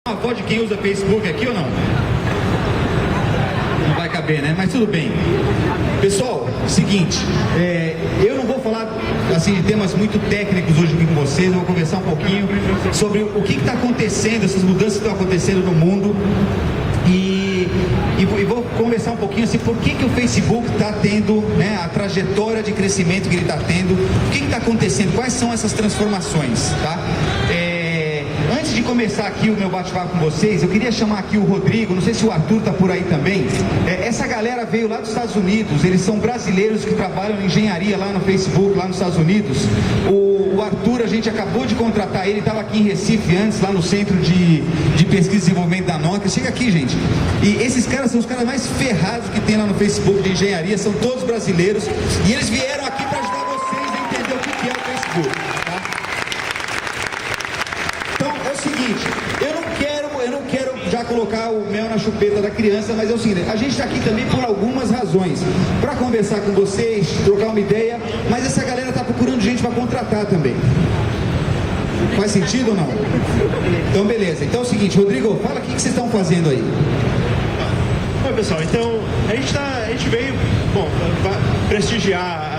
Uma foto de quem usa Facebook aqui ou não? Não vai caber, né? Mas tudo bem. Pessoal, seguinte, eu não vou falar assim, de temas muito técnicos hoje aqui com vocês, eu vou conversar um pouquinho sobre o que está acontecendo, essas mudanças que estão acontecendo no mundo e vou conversar um pouquinho assim, por que o Facebook está tendo, né, a trajetória de crescimento que ele está tendo, o que está acontecendo, quais são essas transformações, tá? Antes de começar aqui o meu bate-papo com vocês, eu queria chamar aqui o Rodrigo, não sei se o Arthur está por aí também. Essa galera veio lá dos Estados Unidos, eles são brasileiros que trabalham em engenharia lá no Facebook, lá nos Estados Unidos. O Arthur, a gente acabou de contratar ele, estava aqui em Recife antes, lá no Centro de Pesquisa e Desenvolvimento da Nokia. Chega aqui, gente. E esses caras são os caras mais ferrados que tem lá no Facebook de engenharia, são todos brasileiros, e eles vieram aqui para ajudar vocês a entender o que é o Facebook. Eu não quero já colocar o mel na chupeta da criança, mas é o seguinte, a gente está aqui também por algumas razões, para conversar com vocês, trocar uma ideia, mas essa galera está procurando gente para contratar também. Faz sentido ou não? Então beleza, então é o seguinte, Rodrigo, fala o que vocês estão fazendo aí. Oi pessoal, então a gente veio, bom, prestigiar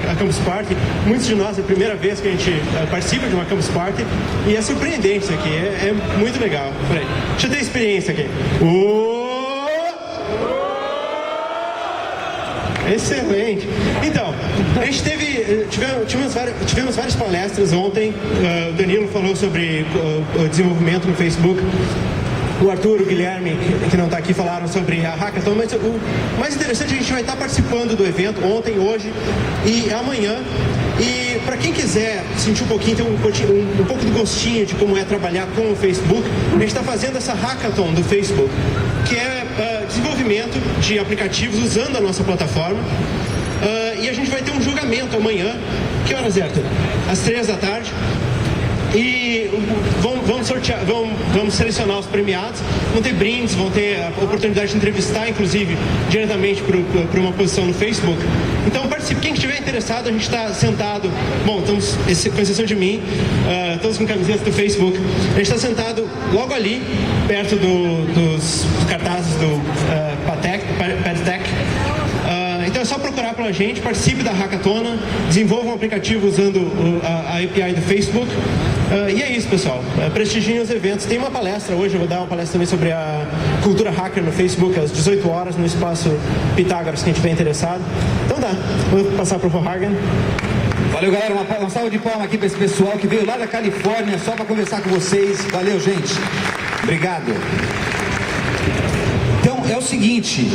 a Campus Party. Muitos de nós é a primeira vez que a gente participa de uma Campus Party e é surpreendente isso aqui, é muito legal. Peraí, deixa eu ter experiência aqui. Excelente! Então, a gente tivemos várias palestras ontem. O Danilo falou sobre o desenvolvimento no Facebook. O Arthur, o Guilherme, que não está aqui, falaram sobre a Hackathon, mas o mais interessante, a gente vai estar participando do evento ontem, hoje e amanhã. E para quem quiser sentir um pouquinho, ter um pouco do gostinho de como é trabalhar com o Facebook, a gente está fazendo essa Hackathon do Facebook, que é desenvolvimento de aplicativos usando a nossa plataforma. E a gente vai ter um julgamento amanhã. Que horas é, Arthur? Às 3h. E vamos selecionar os premiados, vão ter brindes, vão ter a oportunidade de entrevistar, inclusive, diretamente para uma posição no Facebook. Então participe, quem estiver interessado, a gente está sentado, bom, estamos, com exceção de mim, todos com camisetas do Facebook, a gente está sentado logo ali, perto dos cartazes do PadTech. Então é só procurar pela gente, participe da Hackathon, desenvolva um aplicativo usando a API do Facebook. E é isso, pessoal. Prestigiem os eventos. Tem uma palestra hoje, eu vou dar uma palestra também sobre a cultura hacker no Facebook, às 18 horas, no espaço Pitágoras, quem estiver interessado. Então dá, vou passar para o Hagen. Valeu, galera. Uma salva de palmas aqui para esse pessoal que veio lá da Califórnia só para conversar com vocês. Valeu, gente. Obrigado. Então, é o seguinte,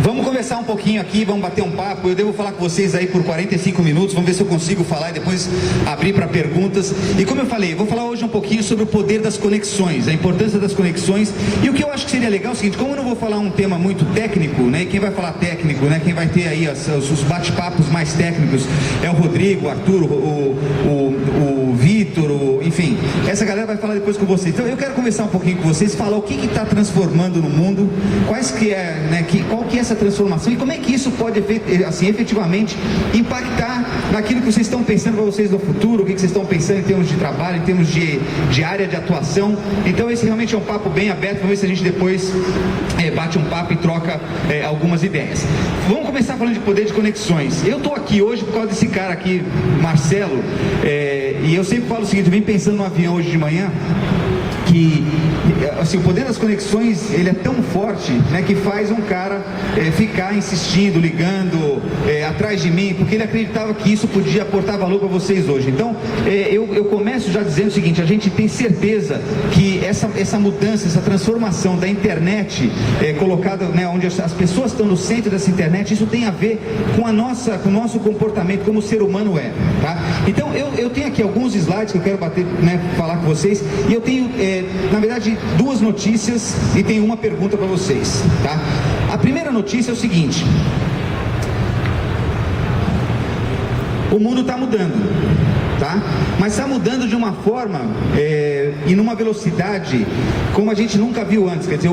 vamos conversar um pouquinho aqui, vamos bater um papo. Eu devo falar com vocês aí por 45 minutos, vamos ver se eu consigo falar e depois abrir para perguntas. E como eu falei, eu vou falar hoje um pouquinho sobre o poder das conexões, a importância das conexões. E o que eu acho que seria legal é o seguinte, como eu não vou falar um tema muito técnico, né? Quem vai falar técnico, né? Quem vai ter aí os bate-papos mais técnicos é o Rodrigo, o Arthur, o Vitor, enfim. Essa galera vai falar depois com vocês. Então eu quero conversar um pouquinho com vocês, falar o que está transformando no mundo, qual que é essa transformação e como é que isso pode assim, efetivamente impactar naquilo que vocês estão pensando para vocês no futuro, o que vocês estão pensando em termos de trabalho, em termos de área de atuação. Então esse realmente é um papo bem aberto, vamos ver se a gente depois bate um papo e troca algumas ideias. Vamos começar falando de poder de conexões. Eu estou aqui hoje por causa desse cara aqui, Marcelo, e eu sempre falo o seguinte, eu vim pensando no avião hoje de manhã, que assim, o poder das conexões ele é tão forte, né, que faz um cara ficar insistindo, ligando atrás de mim, porque ele acreditava que isso podia aportar valor para vocês hoje. Então eu começo já dizendo o seguinte, a gente tem certeza que essa mudança, essa transformação da internet colocada, né, onde as pessoas estão no centro dessa internet, isso tem a ver com o nosso comportamento como o ser humano é, tá? Então eu tenho aqui alguns slides que eu quero falar com vocês, e eu tenho na verdade duas notícias e tenho uma pergunta para vocês, tá? A primeira notícia é o seguinte: o mundo está mudando, tá? Mas está mudando de uma forma e numa velocidade como a gente nunca viu antes. Quer dizer,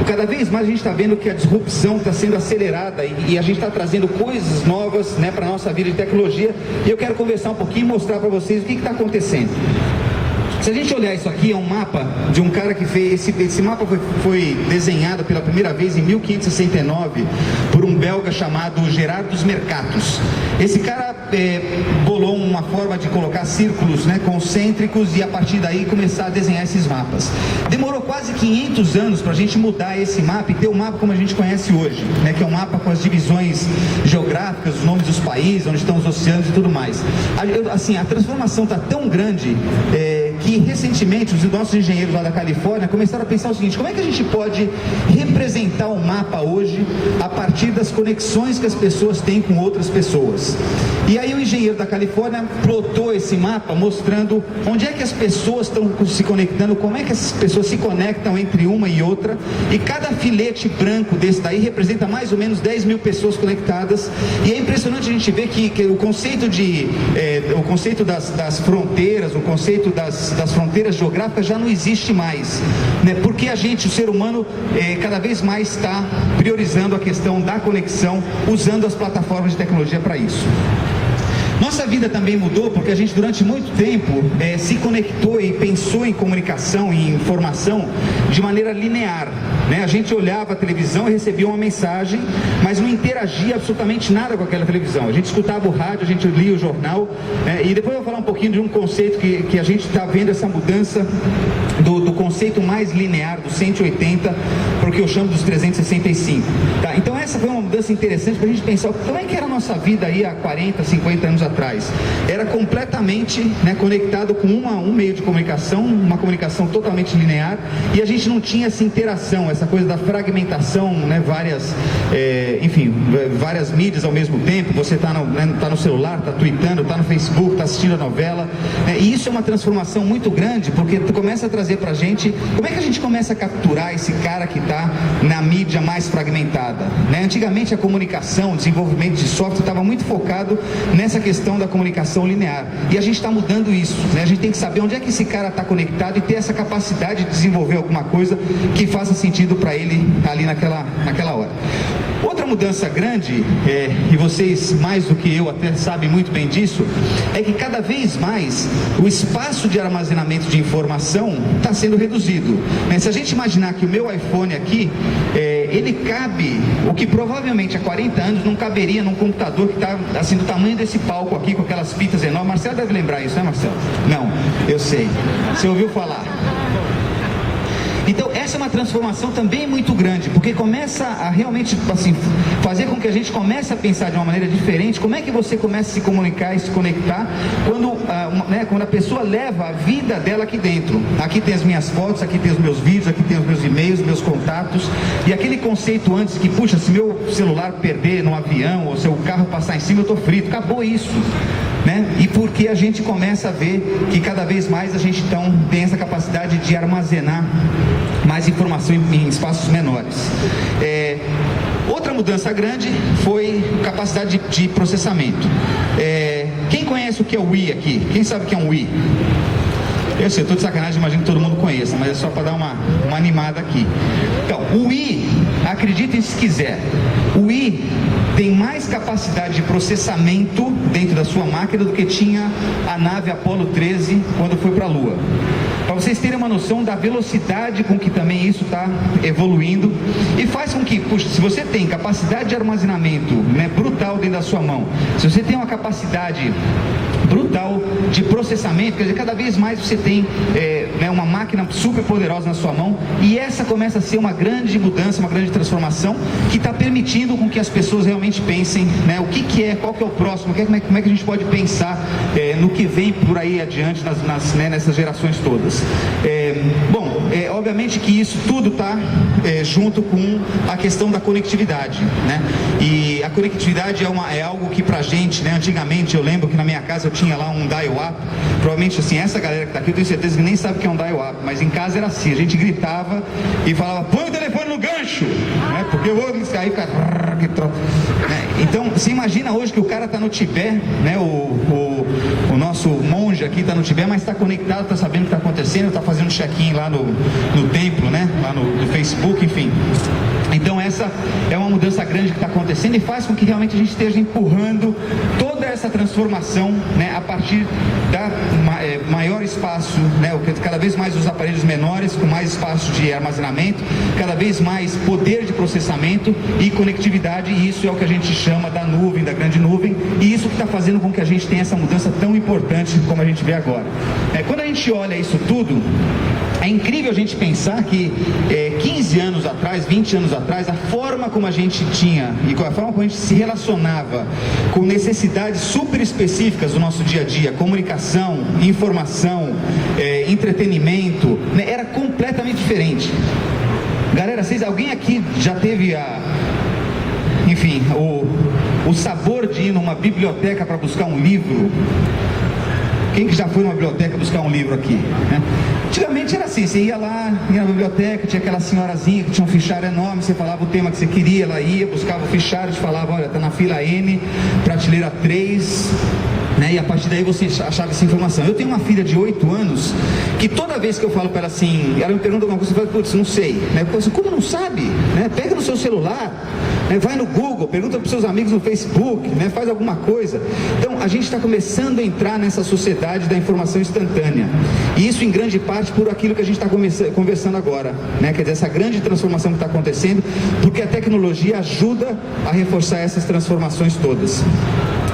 cada vez mais a gente está vendo que a disrupção está sendo acelerada e a gente está trazendo coisas novas, né, para a nossa vida de tecnologia. E eu quero conversar um pouquinho e mostrar para vocês o que está acontecendo. Se a gente olhar isso aqui, é um mapa de um cara que fez... Esse mapa foi desenhado pela primeira vez em 1569 por um belga chamado Gerard dos Mercatus. Esse cara bolou uma forma de colocar círculos, né, concêntricos, e a partir daí começar a desenhar esses mapas. Demorou quase 500 anos para a gente mudar esse mapa e ter o mapa como a gente conhece hoje, né, que é um mapa com as divisões geográficas, os nomes dos países, onde estão os oceanos e tudo mais. Assim, a transformação está tão grande que recentemente os nossos engenheiros lá da Califórnia começaram a pensar o seguinte: como é que a gente pode representar o mapa hoje a partir das conexões que as pessoas têm com outras pessoas? E aí o engenheiro da Califórnia plotou esse mapa mostrando onde é que as pessoas estão se conectando, como é que essas pessoas se conectam entre uma e outra, e cada filete branco desse daí representa mais ou menos 10 mil pessoas conectadas. E é impressionante a gente ver que o conceito das fronteiras, o conceito das fronteiras geográficas já não existe mais, né? Porque o ser humano, cada vez mais está priorizando a questão da conexão, usando as plataformas de tecnologia para isso. Nossa vida também mudou porque a gente durante muito tempo se conectou e pensou em comunicação e informação de maneira linear, né? A gente olhava a televisão e recebia uma mensagem, mas não interagia absolutamente nada com aquela televisão. A gente escutava o rádio, a gente lia o jornal, e depois eu vou falar um pouquinho de um conceito que a gente está vendo essa mudança do conceito mais linear, do 180, para o que eu chamo dos 365. Tá? Então essa foi uma mudança interessante para a gente pensar como é que era a nossa vida aí há 40, 50 anos atrás. Era completamente, né, conectado com um meio de comunicação, uma comunicação totalmente linear, e a gente não tinha essa interação, essa coisa da fragmentação, né, várias mídias ao mesmo tempo. Você está no celular, está tweetando, está no Facebook, está assistindo a novela, e isso é uma transformação muito grande, porque tu começa a trazer pra gente, como é que a gente começa a capturar esse cara que está na mídia mais fragmentada, né? Antigamente a comunicação, o desenvolvimento de software estava muito focado nessa questão da comunicação linear, e a gente está mudando isso, né? A gente tem que saber onde é que esse cara está conectado e ter essa capacidade de desenvolver alguma coisa que faça sentido para ele ali naquela hora. Outra mudança grande, e vocês mais do que eu até sabem muito bem disso, é que cada vez mais o espaço de armazenamento de informação está sendo reduzido, né? Se a gente imaginar que o meu iPhone aqui, ele cabe o que provavelmente há 40 anos não caberia num computador que está assim do tamanho desse palco aqui, com aquelas fitas enormes. Marcelo deve lembrar isso, né, Marcelo? Não, eu sei. Você ouviu falar? Então essa é uma transformação também muito grande, porque começa a realmente assim, fazer com que a gente comece a pensar de uma maneira diferente. Como é que você começa a se comunicar e se conectar quando a pessoa leva a vida dela aqui dentro? Aqui tem as minhas fotos, aqui tem os meus vídeos, aqui tem os meus e-mails, meus contatos, e aquele conceito antes que, puxa, se meu celular perder no avião, ou se o carro passar em cima, eu estou frito. Acabou isso, né? E porque a gente começa a ver que cada vez mais a gente tem essa capacidade de armazenar mais informação em espaços menores. Outra mudança grande foi capacidade de processamento. Quem conhece o que é o Wii aqui? Quem sabe o que é um Wii? Eu sei, eu estou de sacanagem, imagino que todo mundo conheça, mas é só para dar uma animada aqui. Então, o Wii, acreditem se quiser, o Wii tem mais capacidade de processamento dentro da sua máquina do que tinha a nave Apollo 13 quando foi para a Lua. Para vocês terem uma noção da velocidade com que também isso está evoluindo, e faz com que, puxa, se você tem capacidade de armazenamento, né, brutal dentro da sua mão, se você tem uma capacidade brutal de processamento, quer dizer, cada vez mais você tem uma máquina super poderosa na sua mão, e essa começa a ser uma grande mudança, uma grande transformação, que está permitindo com que as pessoas realmente pensem, né, qual que é o próximo, como é que a gente pode pensar no que vem por aí adiante nessas gerações todas. Obviamente que isso tudo está junto com a questão da conectividade, né? E a conectividade é algo que pra gente, né, antigamente eu lembro que na minha casa eu tinha lá um dial-up, provavelmente assim, essa galera que está aqui eu tenho certeza que nem sabe o que é um dial-up, mas em casa era assim, a gente gritava e falava, põe o telefone telefone no gancho, né? Porque eu vou aí ficar... Então, você imagina hoje que o cara está no Tibete, né? O nosso monge aqui está no Tibete, mas está conectado, está sabendo o que está acontecendo, está fazendo check-in lá no templo, né? Lá no Facebook, enfim. Então essa é uma mudança grande que está acontecendo e faz com que realmente a gente esteja empurrando toda essa transformação, né, a partir da maior espaço, né, cada vez mais os aparelhos menores, com mais espaço de armazenamento, cada vez mais poder de processamento e conectividade, e isso é o que a gente chama da nuvem, da grande nuvem, e isso que está fazendo com que a gente tenha essa mudança tão importante como a gente vê agora. Quando a gente olha isso tudo, é incrível a gente pensar que 15 anos atrás, 20 anos atrás, a forma como a gente tinha e a forma como a gente se relacionava com necessidades super específicas do nosso dia a dia, comunicação, informação, entretenimento, né, era completamente diferente. Galera, alguém aqui já teve o sabor de ir numa biblioteca para buscar um livro? Quem que já foi numa biblioteca buscar um livro aqui, né? Antigamente era assim, você ia lá, ia na biblioteca, tinha aquela senhorazinha que tinha um fichário enorme, você falava o tema que você queria, ela ia, buscava o fichário, te falava, olha, tá na fila N, prateleira 3, né? E a partir daí você achava essa informação. Eu tenho uma filha de 8 anos, que toda vez que eu falo para ela assim, ela me pergunta alguma coisa, eu falo, putz, não sei, né? Eu falo assim, como não sabe? Né? Pega no seu celular, né? Vai no Google, pergunta para os seus amigos no Facebook, né? Faz alguma coisa. Então, a gente está começando a entrar nessa sociedade da informação instantânea. E isso, em grande parte, por aquilo que a gente está conversando agora, né? Quer dizer, essa grande transformação que está acontecendo, porque a tecnologia ajuda a reforçar essas transformações todas.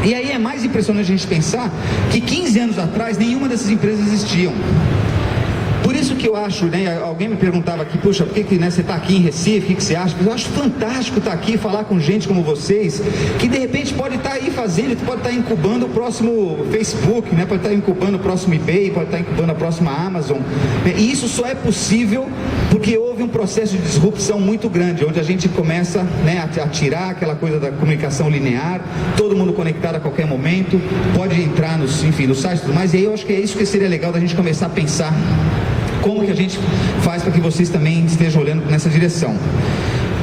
E aí é mais impressionante a gente pensar que 15 anos atrás nenhuma dessas empresas existiam. Por isso que eu acho, né, alguém me perguntava aqui, poxa, por que né, você está aqui em Recife, o que você acha? Eu acho fantástico estar aqui e falar com gente como vocês, que de repente pode estar aí fazendo, pode estar incubando o próximo Facebook, né, pode estar incubando o próximo eBay, pode estar incubando a próxima Amazon. E isso só é possível porque houve um processo de disrupção muito grande, onde a gente começa, né, a tirar aquela coisa da comunicação linear, todo mundo conectado a qualquer momento, pode entrar nos sites e tudo mais, e aí eu acho que é isso que seria legal da gente começar a pensar como que a gente faz para que vocês também estejam olhando nessa direção.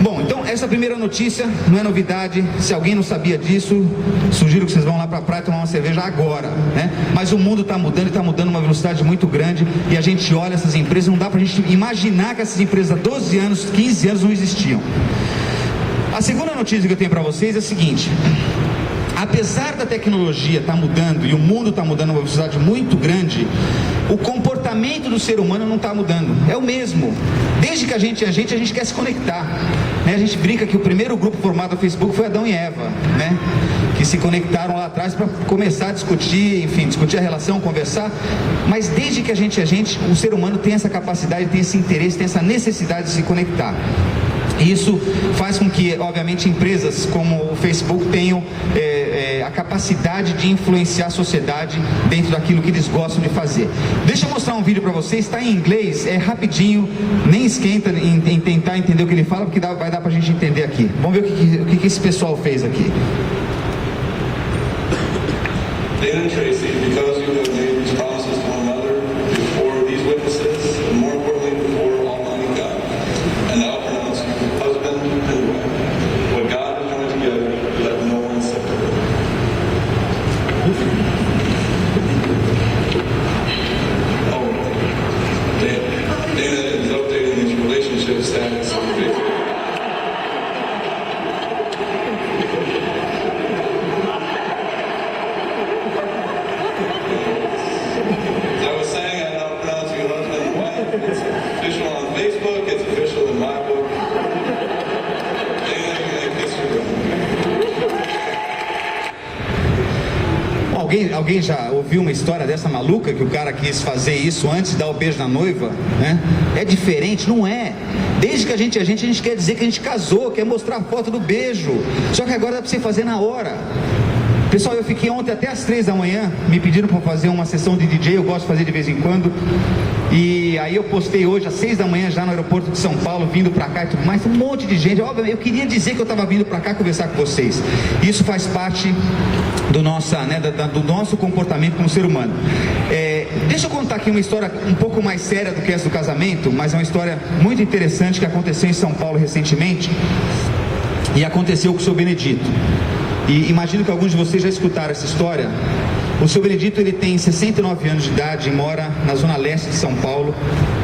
Bom, então essa primeira notícia não é novidade. Se alguém não sabia disso, sugiro que vocês vão lá para a praia tomar uma cerveja agora, né? Mas o mundo está mudando e está mudando uma velocidade muito grande, e a gente olha essas empresas, não dá para a gente imaginar que essas empresas há 12 anos, 15 anos não existiam. A segunda notícia que eu tenho para vocês é a seguinte: apesar da tecnologia estar mudando e o mundo está mudando a uma velocidade muito grande, o comportamento do ser humano não está mudando, é o mesmo. Desde que a gente quer se conectar, né? A gente brinca que o primeiro grupo formado no Facebook foi Adão e Eva, né? Que se conectaram lá atrás para começar a discutir, enfim, discutir a relação, conversar. Mas desde que a gente, o ser humano tem essa capacidade, tem esse interesse, tem essa necessidade de se conectar. Isso faz com que, obviamente, empresas como o Facebook tenham a capacidade de influenciar a sociedade dentro daquilo que eles gostam de fazer. Deixa eu mostrar um vídeo para vocês, está em inglês, é rapidinho, nem esquenta em tentar entender o que ele fala, porque vai dar para a gente entender aqui. Vamos ver o que esse pessoal fez aqui. Dan and Tracy, because you have made these promises to one another before these witnesses, and more importantly before Almighty God, and now pronounce you husband and wife. What God has joined together, let no one separate. Oh, Dana is updating his relationship status on Facebook. It's official on Facebook, it's official in my book. Alguém já ouviu uma história dessa maluca, que o cara quis fazer isso antes de dar o beijo na noiva, né? É diferente? Não é. Desde que a gente quer dizer que a gente casou, quer mostrar a foto do beijo. Só que agora dá pra você fazer na hora. Pessoal, eu fiquei ontem até às 3 da manhã, me pediram para fazer uma sessão de DJ, eu gosto de fazer de vez em quando. E aí eu postei hoje às 6 da manhã já no aeroporto de São Paulo, vindo para cá e tudo mais, um monte de gente. Óbvio, eu queria dizer que eu estava vindo para cá conversar com vocês. Isso faz parte do nosso comportamento como ser humano. Deixa eu contar aqui uma história um pouco mais séria do que essa do casamento, mas é uma história muito interessante que aconteceu em São Paulo recentemente, e aconteceu com o seu Benedito. E imagino que alguns de vocês já escutaram essa história. O seu Benedito, ele tem 69 anos de idade, mora na zona leste de São Paulo,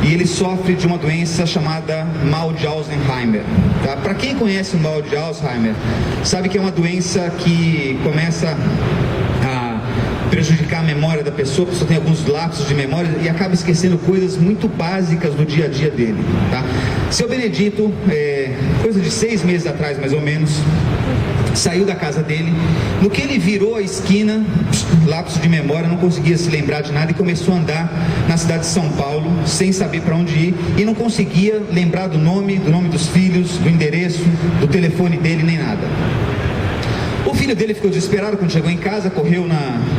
e ele sofre de uma doença chamada mal de Alzheimer. Tá? Para quem conhece o mal de Alzheimer, sabe que é uma doença que começa a prejudicar a memória da pessoa, a pessoa tem alguns lapsos de memória e acaba esquecendo coisas muito básicas do dia a dia dele. Tá? Seu Benedito, coisa de 6 meses atrás mais ou menos, saiu da casa dele, no que ele virou a esquina, lapso de memória, não conseguia se lembrar de nada e começou a andar na cidade de São Paulo, sem saber para onde ir, e não conseguia lembrar do nome dos filhos, do endereço, do telefone dele, nem nada. O filho dele ficou desesperado quando chegou em casa, correu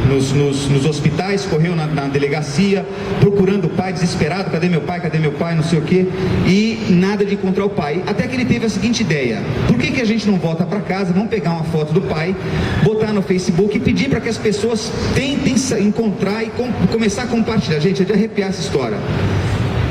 nos hospitais, correu na delegacia, procurando o pai, desesperado, cadê meu pai, não sei o que, e nada de encontrar o pai, até que ele teve a seguinte ideia: por que a gente não volta para casa, vamos pegar uma foto do pai, botar no Facebook e pedir para que as pessoas tentem encontrar e começar a compartilhar. Gente, é de arrepiar essa história.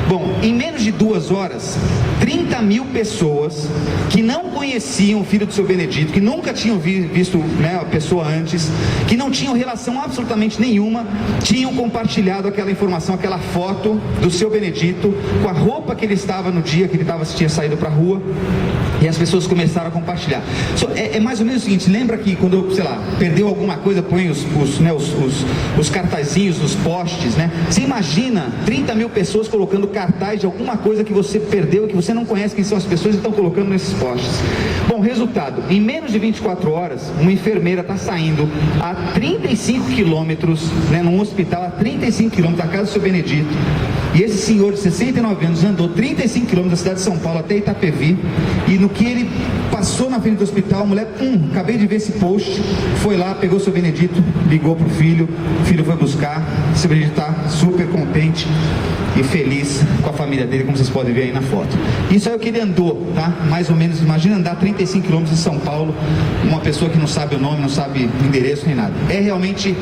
Bom, em menos de 2 horas, 30 mil pessoas que não conheciam o filho do seu Benedito, que nunca tinham visto, né, a pessoa antes, que não tinham relação absolutamente nenhuma, tinham compartilhado aquela informação, aquela foto do seu Benedito, com a roupa que ele estava no dia que ele tinha saído para a rua, e as pessoas começaram a compartilhar. É mais ou menos o seguinte: lembra que quando, sei lá, perdeu alguma coisa, põe os cartazinhos nos postes, né? Você imagina 30 mil pessoas colocando cartaz de alguma coisa que você perdeu, que você não conhece quem são as pessoas e estão colocando nesses postes. Bom, resultado: em menos de 24 horas, uma enfermeira está saindo a 35 quilômetros, né, num hospital a 35 quilômetros da casa do seu Benedito, e esse senhor de 69 anos andou 35 quilômetros da cidade de São Paulo até Itapevi, e no que ele passou na frente do hospital, a mulher, acabei de ver esse post, foi lá, pegou o seu Benedito, ligou pro filho, o filho foi buscar, o seu Benedito está super contente e feliz com a família dele, como vocês podem ver aí na foto. Isso aí é o que ele andou, tá? Mais ou menos, imagina andar 35 quilômetros em São Paulo, uma pessoa que não sabe o nome, não sabe o endereço nem nada. É realmente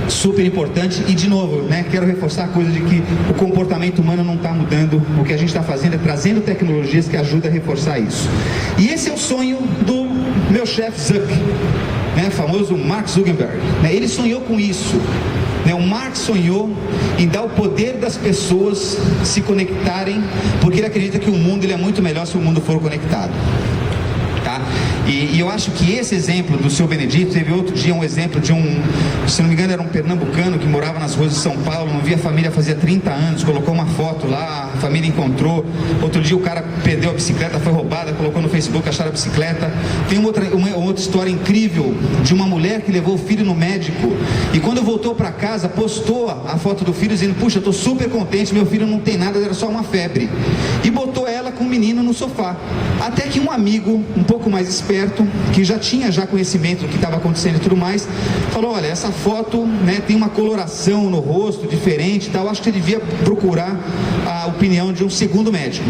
super importante. E de novo, né, quero reforçar a coisa de que o comportamento humano não está mudando. O que a gente está fazendo é trazendo tecnologias que ajudam a reforçar isso. E esse é o sonho do meu chefe Zuck, né, famoso Mark Zuckerberg, né? Ele sonhou com isso, né? O Mark sonhou em dar o poder das pessoas se conectarem, porque ele acredita que o mundo ele é muito melhor se o mundo for conectado. Tá? E eu acho que esse exemplo do seu Benedito, teve outro dia um exemplo de se não me engano era um pernambucano que morava nas ruas de São Paulo, não via a família fazia 30 anos, colocou uma foto lá, a família encontrou. Outro dia o cara perdeu a bicicleta, foi roubada, colocou no Facebook, acharam a bicicleta. Tem uma outra história incrível de uma mulher que levou o filho no médico, e quando voltou para casa, postou a foto do filho dizendo: puxa, eu tô super contente, meu filho não tem nada, era só uma febre. E botou ela com o menino no sofá. Até que um amigo, um pouco mais esperto, que já tinha conhecimento do que estava acontecendo e tudo mais, falou: olha, essa foto, né, tem uma coloração no rosto diferente e tal, acho que você devia procurar a opinião de um segundo médico.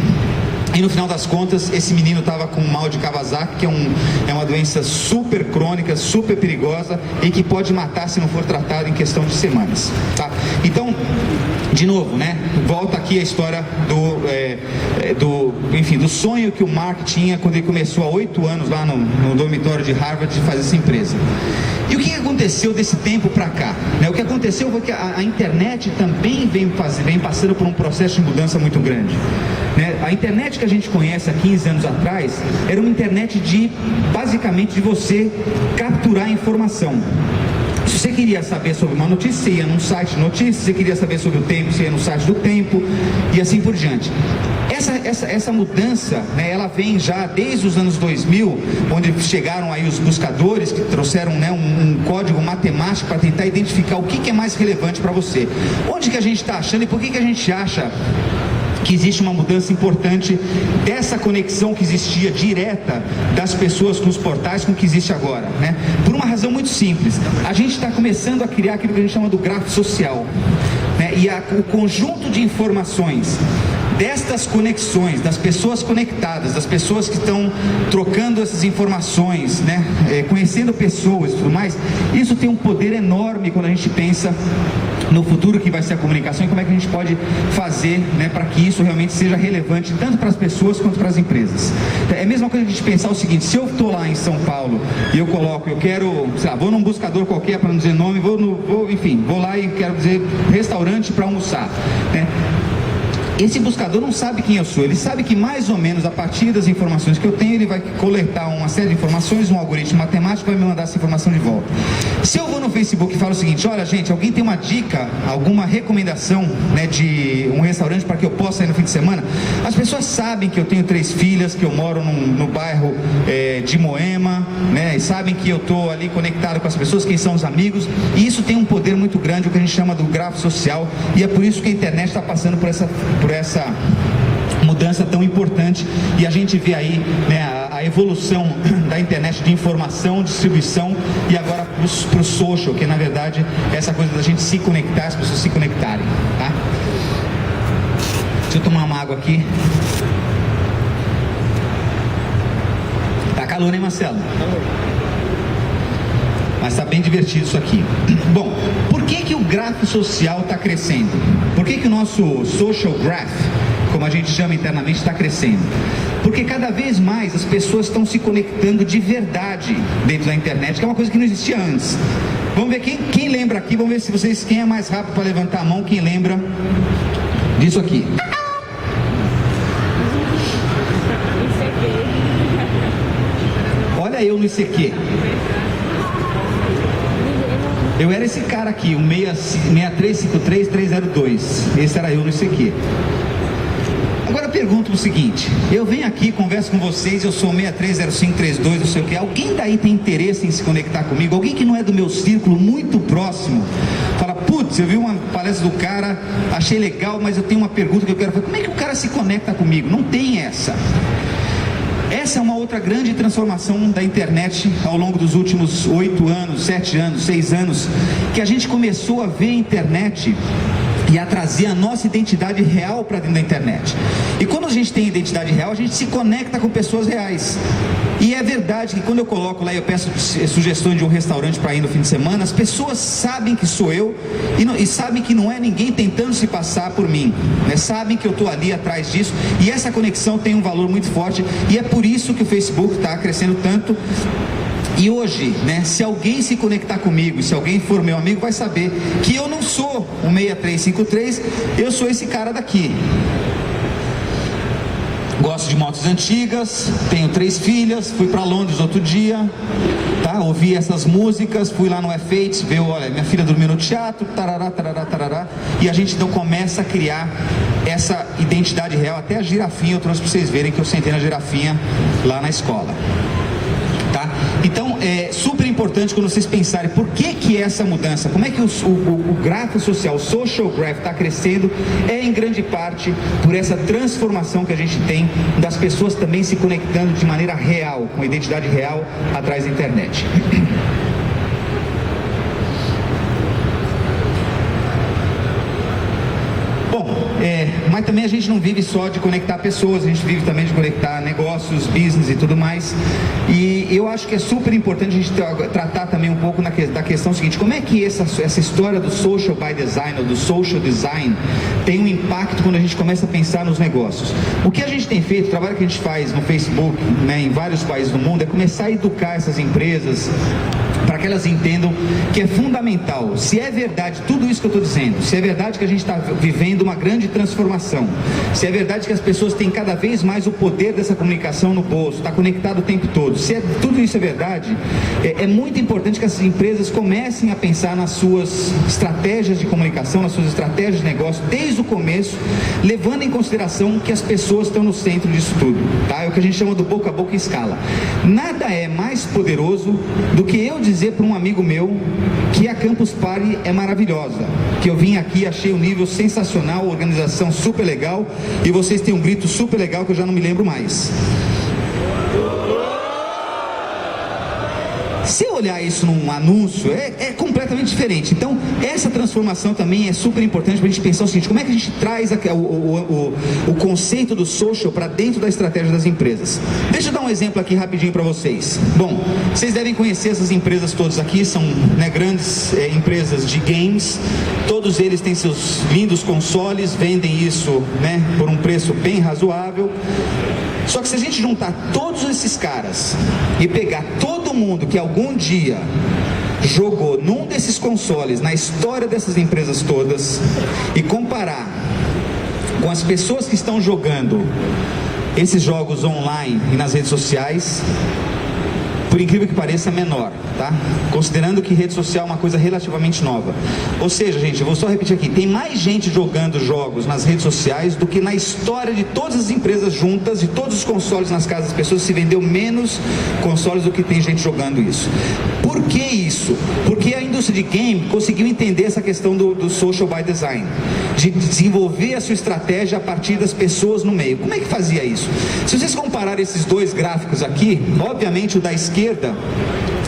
E no final das contas, esse menino estava com mal de Kawasaki, que é uma doença super crônica, super perigosa e que pode matar se não for tratado em questão de semanas. Tá? Então, de novo, né? Volta aqui a história do sonho que o Mark tinha quando ele começou há 8 anos lá no dormitório de Harvard de fazer essa empresa. E o que aconteceu desse tempo para cá? Né? O que aconteceu foi que a internet também vem passando por um processo de mudança muito grande. Né? A internet que a gente conhece há 15 anos atrás era uma internet basicamente de você capturar informação. Se você queria saber sobre uma notícia, você ia num site de notícias. Se você queria saber sobre o tempo, você ia no site do Tempo, e assim por diante. Essa mudança, né, ela vem já desde os anos 2000, onde chegaram aí os buscadores que trouxeram, né, um código matemático para tentar identificar o que é mais relevante para você. Onde que a gente está achando e por que a gente acha que existe uma mudança importante dessa conexão que existia direta das pessoas com os portais com o que existe agora, né? Por uma razão muito simples: a gente está começando a criar aquilo que a gente chama do grafo social, né? E o conjunto de informações destas conexões, das pessoas conectadas, das pessoas que estão trocando essas informações, né? Conhecendo pessoas e tudo mais, isso tem um poder enorme quando a gente pensa no futuro que vai ser a comunicação e como é que a gente pode fazer, né, para que isso realmente seja relevante tanto para as pessoas quanto para as empresas. É a mesma coisa que a gente pensar o seguinte: se eu estou lá em São Paulo e eu coloco, eu quero, sei lá, vou num buscador qualquer para não dizer nome, vou lá e quero dizer restaurante para almoçar, né? Esse buscador não sabe quem eu sou, ele sabe que mais ou menos a partir das informações que eu tenho, ele vai coletar uma série de informações, um algoritmo matemático vai me mandar essa informação de volta. Se eu vou no Facebook e falo o seguinte: olha gente, alguém tem uma dica, alguma recomendação, né, de um restaurante para que eu possa ir no fim de semana, as pessoas sabem que eu tenho 3 filhas, que eu moro no bairro de Moema, né, e sabem que eu estou ali conectado com as pessoas, quem são os amigos, e isso tem um poder muito grande, o que a gente chama do grafo social, e é por isso que a internet está passando por essa mudança tão importante, e a gente vê aí, né, a evolução da internet de informação, distribuição, e agora para o social, que na verdade é essa coisa da gente se conectar, as pessoas se conectarem, tá? Deixa eu tomar uma água aqui. Tá calor, hein, Marcelo? Mas está bem divertido isso aqui. Bom, por que o grafo social está crescendo? Por que o nosso social graph, como a gente chama internamente, está crescendo? Porque cada vez mais as pessoas estão se conectando de verdade dentro da internet, que é uma coisa que não existia antes. Vamos ver quem lembra aqui, vamos ver se vocês, quem é mais rápido para levantar a mão, quem lembra disso aqui. Olha eu no ICQ. Eu era esse cara aqui, o 6353302. Esse era eu no ICQ. Agora eu pergunto o seguinte: eu venho aqui, converso com vocês, eu sou 630532, não sei o que. Alguém daí tem interesse em se conectar comigo? Alguém que não é do meu círculo muito próximo? Fala, putz, eu vi uma palestra do cara, achei legal, mas eu tenho uma pergunta que eu quero fazer. Como é que o cara se conecta comigo? Não tem essa. Essa é uma outra grande transformação da internet ao longo dos últimos 8 anos, 7 anos, 6 anos, que a gente começou a ver a internet e a trazer a nossa identidade real para dentro da internet. E quando a gente tem identidade real, a gente se conecta com pessoas reais. E é verdade que quando eu coloco lá e eu peço sugestões de um restaurante para ir no fim de semana, as pessoas sabem que sou eu e sabem que não é ninguém tentando se passar por mim, né? Sabem que eu estou ali atrás disso, e essa conexão tem um valor muito forte, e é por isso que o Facebook está crescendo tanto. E hoje, né, se alguém se conectar comigo, se alguém for meu amigo, vai saber que eu não sou o 6353, eu sou esse cara daqui. Gosto de motos antigas, tenho 3 filhas, fui para Londres outro dia, tá? Ouvi essas músicas, fui lá no F8, ver, olha, minha filha dormiu no teatro, tarará, tarará, tarará, e a gente então começa a criar essa identidade real. Até a girafinha eu trouxe para vocês verem que eu sentei na girafinha lá na escola. Tá? Então é super importante quando vocês pensarem por que essa mudança, como é que o grafo social, o social graph está crescendo, é em grande parte por essa transformação que a gente tem das pessoas também se conectando de maneira real, com identidade real atrás da internet. Mas também a gente não vive só de conectar pessoas, a gente vive também de conectar negócios, business e tudo mais. E eu acho que é super importante a gente tratar também um pouco da questão seguinte: como é que essa história do social by design, ou do social design, tem um impacto quando a gente começa a pensar nos negócios. O que a gente tem feito, o trabalho que a gente faz no Facebook, né, em vários países do mundo, é começar a educar essas empresas para que elas entendam que é fundamental, se é verdade tudo isso que eu estou dizendo, se é verdade que a gente está vivendo uma grande transformação, se é verdade que as pessoas têm cada vez mais o poder dessa comunicação no bolso, está conectado o tempo todo, se tudo isso é verdade, é muito importante que essas empresas comecem a pensar nas suas estratégias de comunicação, nas suas estratégias de negócio, desde o começo, levando em consideração que as pessoas estão no centro disso tudo, tá? É o que a gente chama do boca a boca em escala. Nada é mais poderoso do que eu dizer para um amigo meu que a Campus Party é maravilhosa, que eu vim aqui, achei o nível sensacional, organização super legal, e vocês têm um grito super legal que eu já não me lembro mais. Se eu olhar isso num anúncio, é completamente diferente. Então, essa transformação também é super importante para a gente pensar o seguinte: como é que a gente traz o conceito do social para dentro da estratégia das empresas? Deixa eu dar um exemplo aqui rapidinho para vocês. Bom, vocês devem conhecer essas empresas todas aqui, são, né, grandes empresas de games. Todos eles têm seus lindos consoles, vendem isso, né, por um preço bem razoável. Só que se a gente juntar todos esses caras e pegar todo mundo que algum dia jogou num desses consoles na história dessas empresas todas e comparar com as pessoas que estão jogando esses jogos online e nas redes sociais, por incrível que pareça, é menor, tá? Considerando que rede social é uma coisa relativamente nova. Ou seja, gente, eu vou só repetir aqui: tem mais gente jogando jogos nas redes sociais do que na história de todas as empresas juntas, de todos os consoles nas casas das pessoas. Se vendeu menos consoles do que tem gente jogando isso. Por que isso? Porque a indústria de game conseguiu entender essa questão do social by design, de desenvolver a sua estratégia a partir das pessoas no meio. Como é que fazia isso? Se vocês compararem esses dois gráficos aqui, obviamente o da esquerda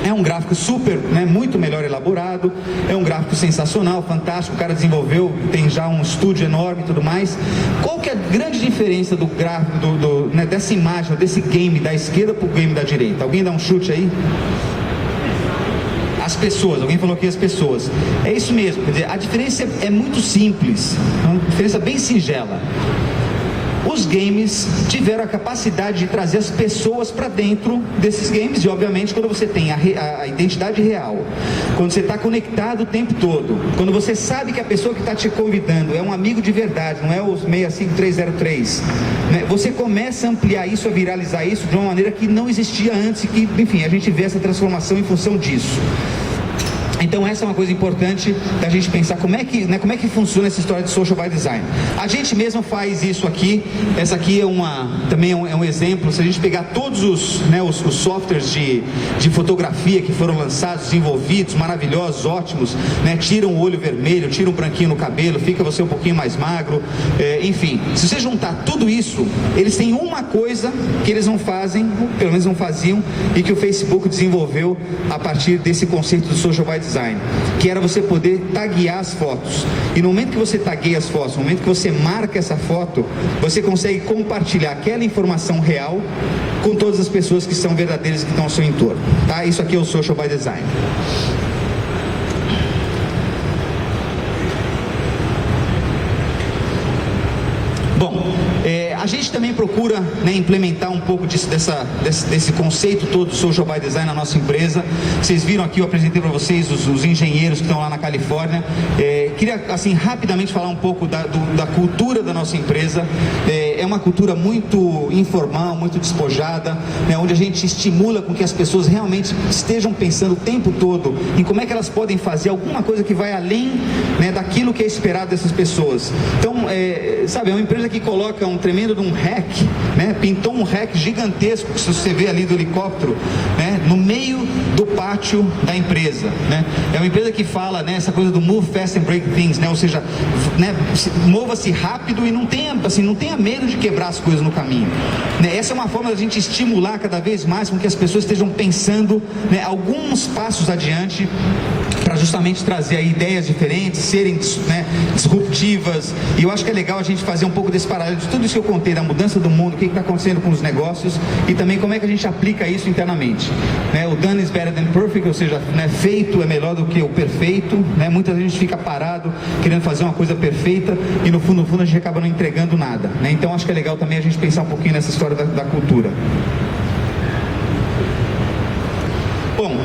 é um gráfico super, né, muito melhor elaborado, é um gráfico sensacional, fantástico, o cara desenvolveu, tem já um estúdio enorme e tudo mais. Qual que é a grande diferença do gráfico, né, dessa imagem, desse game da esquerda para o game da direita? Alguém dá um chute aí? As pessoas, alguém falou aqui as pessoas. É isso mesmo, quer dizer, a diferença é muito simples, é uma diferença bem singela. Os games tiveram a capacidade de trazer as pessoas para dentro desses games, e obviamente quando você tem a identidade real, quando você está conectado o tempo todo, quando você sabe que a pessoa que está te convidando é um amigo de verdade, não é o 65303, né? Você começa a ampliar isso, a viralizar isso de uma maneira que não existia antes, e que, enfim, a gente vê essa transformação em função disso. Então essa é uma coisa importante da gente pensar como é que funciona essa história de social by design. A gente mesmo faz isso aqui. Essa aqui também é um exemplo. Se a gente pegar todos os softwares de fotografia que foram lançados, desenvolvidos, maravilhosos, ótimos, né, tiram o olho vermelho, tiram um branquinho no cabelo, fica você um pouquinho mais magro, enfim, se você juntar tudo isso, eles têm uma coisa que eles não fazem, pelo menos não faziam, e que o Facebook desenvolveu a partir desse conceito do social by design, que era você poder taguear as fotos. E no momento que você tagueia as fotos, no momento que você marca essa foto, você consegue compartilhar aquela informação real com todas as pessoas que são verdadeiras e que estão ao seu entorno, tá? Isso aqui é o social by design. Bom, a gente também procura, né, implementar um pouco desse conceito todo do social by design na nossa empresa. Vocês viram aqui, eu apresentei para vocês os engenheiros que estão lá na Califórnia. Queria, assim, rapidamente falar um pouco da cultura da nossa empresa. É uma cultura muito informal, muito despojada, né, onde a gente estimula com que as pessoas realmente estejam pensando o tempo todo em como é que elas podem fazer alguma coisa que vai além, né, daquilo que é esperado dessas pessoas. Então, sabe, é uma empresa que coloca um tremendo de um hack, né, pintou um hack gigantesco, se você vê ali do helicóptero, né, no meio do pátio da empresa, né. É uma empresa que fala, né, essa coisa do move fast and break things, né, ou seja, né, mova-se rápido e não tenha medo de quebrar as coisas no caminho, né. Essa é uma forma da gente estimular cada vez mais com que as pessoas estejam pensando, né, alguns passos adiante, para justamente trazer aí ideias diferentes, serem, né, disruptivas. E eu acho que é legal a gente fazer um pouco desse paralelo de tudo isso que eu contei, da mudança do mundo, o que está acontecendo com os negócios e também como é que a gente aplica isso internamente, né? O done is better than perfect, ou seja, né, feito é melhor do que o perfeito, né? Muita gente fica parado querendo fazer uma coisa perfeita e no fundo a gente acaba não entregando nada, né? Então acho que é legal também a gente pensar um pouquinho nessa história da cultura. Bom,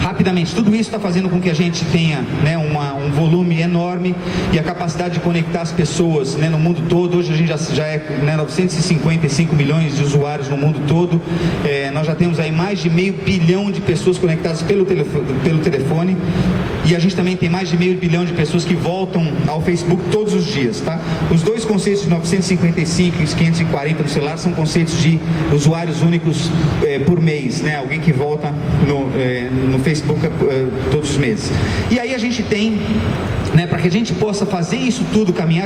rapidamente, tudo isso está fazendo com que a gente tenha, né, um volume enorme e a capacidade de conectar as pessoas, né, no mundo todo. Hoje a gente já é, né, 955 milhões de usuários no mundo todo. Nós já temos aí mais de 500 bilhão de pessoas conectadas pelo telefone, e a gente também tem mais de 500 bilhão de pessoas que voltam ao Facebook todos os dias, tá? Os dois conceitos de 955 e 540 no celular são conceitos de usuários únicos por mês, né? Alguém que volta no Facebook todos os meses. E aí a gente tem, né, para que a gente possa fazer isso tudo caminhar,